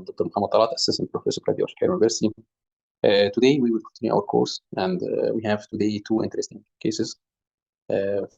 Dr. Muhammad Talat, Assistant Professor at Cardiology University. Today we will continue our course, and we have today two interesting cases.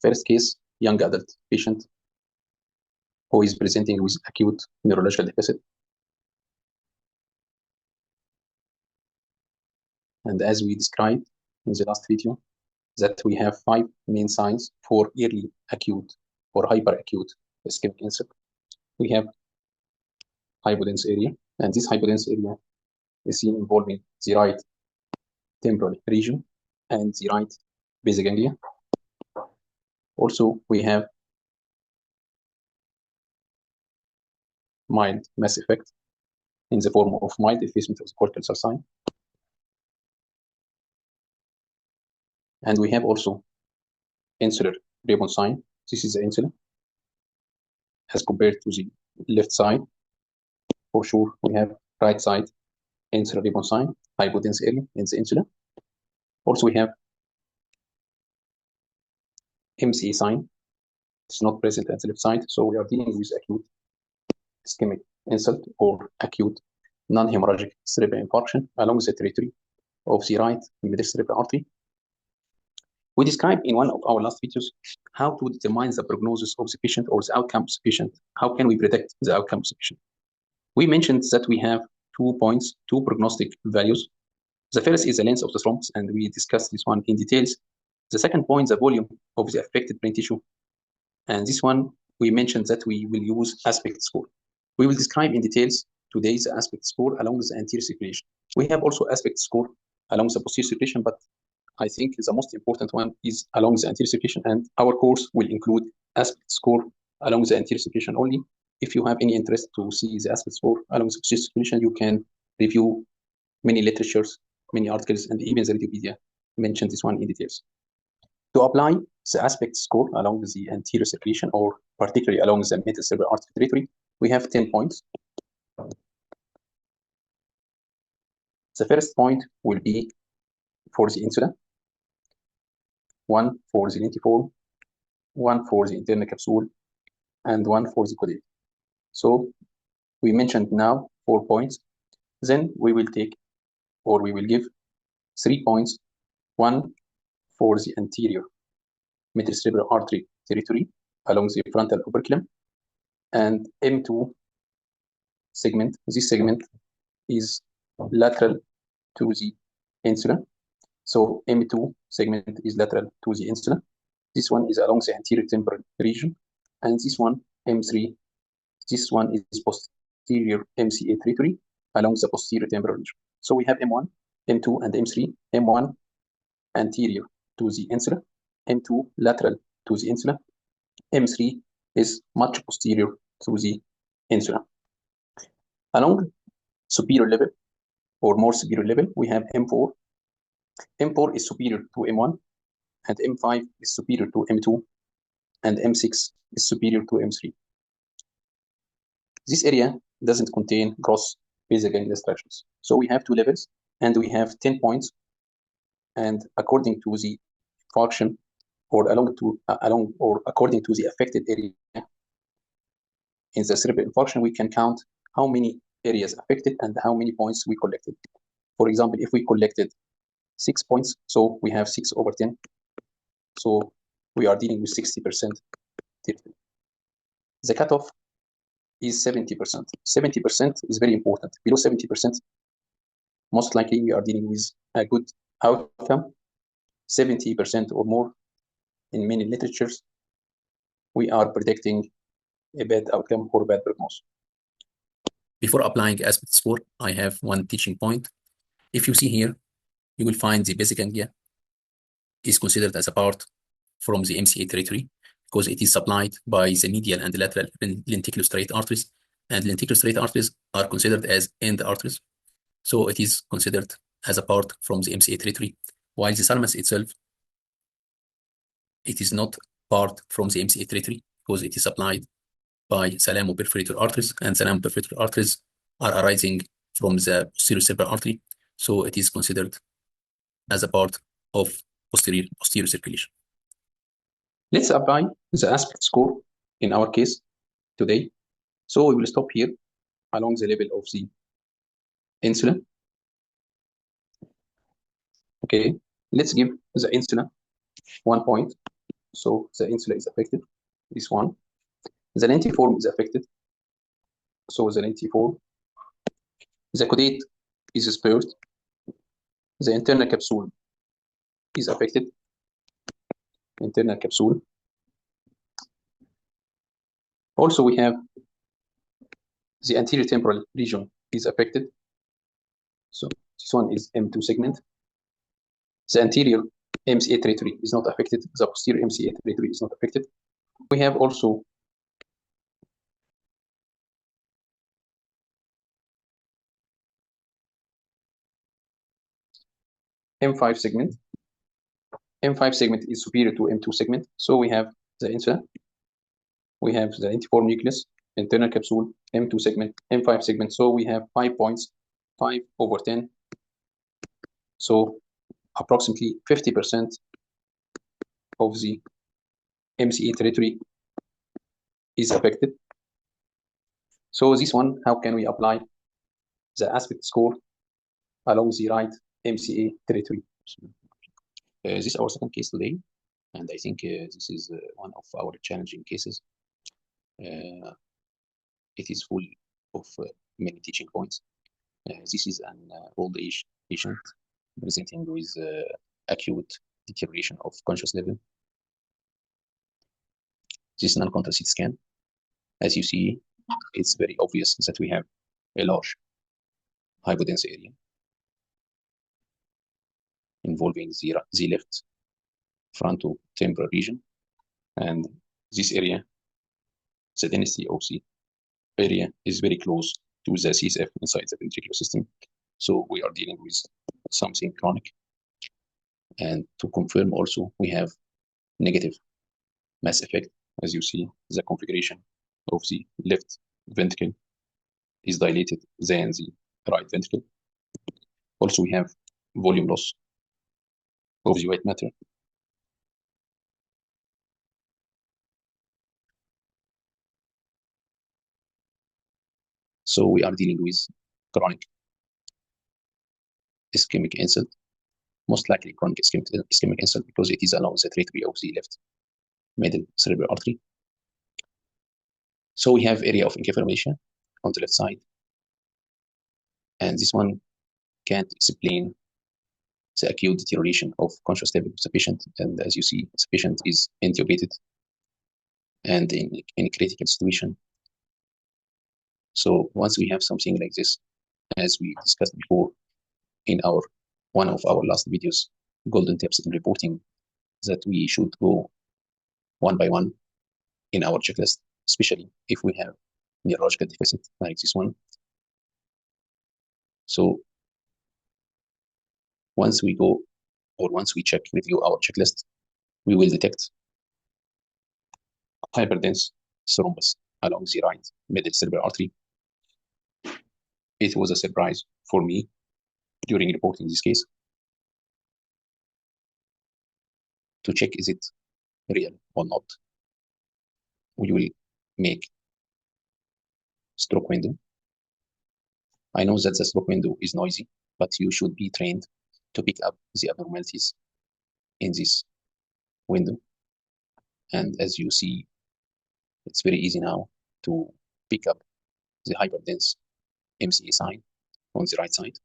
First case, young adult patient who is presenting with acute neurological deficit. And as we described in the last video, that we have 5 main signs for early acute or hyperacute ischemic insult. We have hypodense area, and this hypodense area is seen involving the right temporal region and the right basic ganglia. Also, we have mild mass effect in the form of mild effacement of the cortical cell sign. And we have also insular ribbon sign. This is the insula as compared to the left side. For sure, we have right side insular ribbon sign, hypodense area in the insula. Also, we have MCA sign. It's not present at the left side, so we are dealing with acute ischemic insult or acute non-hemorrhagic cerebral infarction along the territory of the right middle cerebral artery. We described in one of our last videos how to determine the prognosis of the patient or the outcome of the patient. How can we predict the outcome of the patient? We mentioned that we have 2 points, 2 prognostic values. The first is the length of the thrombus, and we discussed this one in details. The second point, the volume of the affected brain tissue. And this one, we mentioned that we will use aspect score. We will describe in details today the aspect score along the anterior circulation. We have also aspect score along the posterior circulation, but I think the most important one is along the anterior circulation, and our course will include aspect score along the anterior circulation only. If you have any interest to see the aspect score along the posterior circulation, you can review many literatures, many articles, and even the Wikipedia mentioned this one in details. To apply the aspect score along the anterior circulation, or particularly along the middle cerebral artery territory, we have 10 points. The first point will be for the insula, 1 for the lentiform, 1 for the internal capsule, and 1 for the caudate. So we mentioned now 4 points. Then we will take, or we will give 3 points, 1 for the anterior middle cerebral artery territory along the frontal operculum, and M2 segment. This segment is lateral to the insula. So M2 segment is lateral to the insula. This one is along the anterior temporal region, and this one, M3, this one is posterior MCA territory along the posterior temporal region. So we have M1, M2, and M3. M1 anterior to the insula, M2 lateral to the insula, M3 is much posterior to the insula. Along superior level or more superior level, we have M4. M4 is superior to M1, and M5 is superior to M2, and M6 is superior to M3. This area doesn't contain gross basic ganglia structures. So we have 2 levels, and we have 10 points. And according to the infarction, or according to the affected area in the cerebral infarction, we can count how many areas affected and how many points we collected. For example, if we collected 6 points, so we have 6 over 10. So we are dealing with 60%. The cutoff is 70%. 70% is very important. Below 70%, most likely we are dealing with a good outcome. 70% or more in many literatures, we are predicting a bad outcome or bad prognosis. Before applying aspect score, I have one teaching point. If you see here, you will find the basic ganglia is considered as a part from the MCA territory because it is supplied by the medial and lateral lenticulostriate arteries, and lenticulostriate arteries are considered as end arteries. So it is considered as a part from the MCA territory, while the thalamus itself, it is not part from the MCA territory because it is supplied by salamo-perforator arteries, and salamo-perforator arteries are arising from the posterior cerebral artery. So it is considered as a part of posterior circulation. Let's apply the aspect score in our case today. So we will stop here along the level of the insulin. Okay, let's give the insulin 1 point. So the insula is affected, this one. The lentiform is affected. So the lentiform. The caudate is spared. The internal capsule is affected. Internal capsule. Also, we have the anterior temporal region is affected. So this one is M2 segment. The anterior MCA territory is not affected. The posterior MCA territory is not affected. We have also M5 segment. M5 segment is superior to M2 segment. So we have the insula. We have the lentiform nucleus, internal capsule, M2 segment, M5 segment. So we have 5 points, 5/10. So approximately 50% of the MCA territory is affected. So this one, how can we apply the aspect score along the right MCA territory? This is our second case today, and I think this is one of our challenging cases. It is full of many teaching points. This is an old age patient presenting with acute deterioration of conscious level. This is non-contact CT scan. As you see, it's very obvious that we have a large hypodense area involving the left frontotemporal region, and this area, the density of the area is very close to the CSF inside the ventricular system. So we are dealing with something chronic. And to confirm also, we have negative mass effect. As you see, the configuration of the left ventricle is dilated than the right ventricle. Also, we have volume loss of the white matter. So we are dealing with chronic ischemic insult, most likely chronic ischemic insult, because it is along the territory of the left middle cerebral artery. So we have area of inflammation on the left side, and this one can't explain the acute deterioration of conscious level of the patient. And as you see, the patient is intubated and in a critical situation. So once we have something like this, as we discussed before in one of our last videos, golden tips in reporting, that we should go one by one in our checklist, especially if we have neurological deficit like this one. So once we go, or once we review our checklist, we will detect hyperdense thrombus along the right middle cerebral artery. It was a surprise for me during reporting this case to check is it real or not. We will make stroke window. I know that the stroke window is noisy, but you should be trained to pick up the abnormalities in this window. And as you see, it's very easy now to pick up the hyperdense MCA sign on the right side.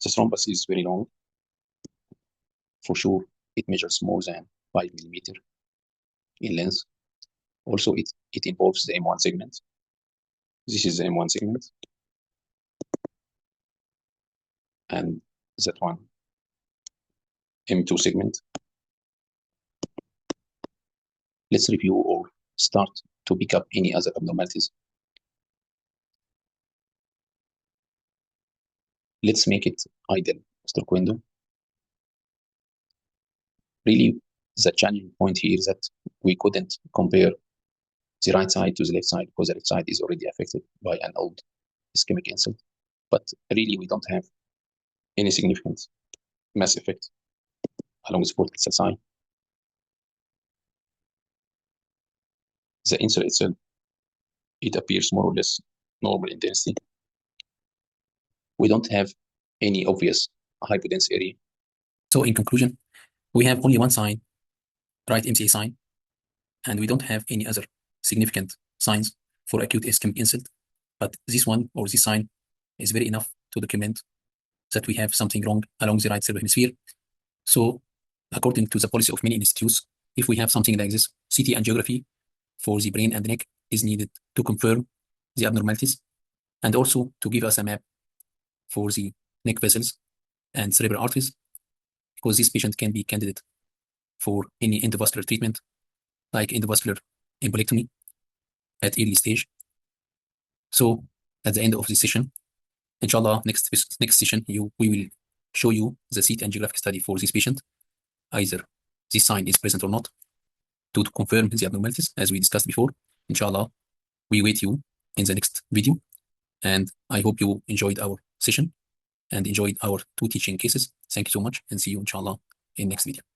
The thrombus is very long. For sure, it measures more than 5 millimeters in length. Also, it involves the M1 segment. This is the M1 segment. And that one, M2 segment. Let's review or start to pick up any other abnormalities. Let's make it ideal stroke window. Really, the challenging point here is that we couldn't compare the right side to the left side because the left side is already affected by an old ischemic insult. But really, we don't have any significant mass effect along the cortical cell side. The insult itself, it appears more or less normal in density. we don't have any obvious hypodense area. So in conclusion, we have only one sign, right MCA sign, and we don't have any other significant signs for acute ischemic insult. But this one or this sign is very enough to document that we have something wrong along the right cerebral hemisphere. So according to the policy of many institutes, if we have something like this, CT angiography for the brain and neck is needed to confirm the abnormalities and also to give us a map for the neck vessels and cerebral arteries, because this patient can be candidate for any endovascular treatment like endovascular embolectomy at early stage. So at the end of this session, inshallah, next session, we will show you the CT angiographic study for this patient. Either this sign is present or not, to confirm the abnormalities as we discussed before. Inshallah, we wait you in the next video. And I hope you enjoyed our session and enjoyed our 2 teaching cases. Thank you so much and see you inshallah in next video.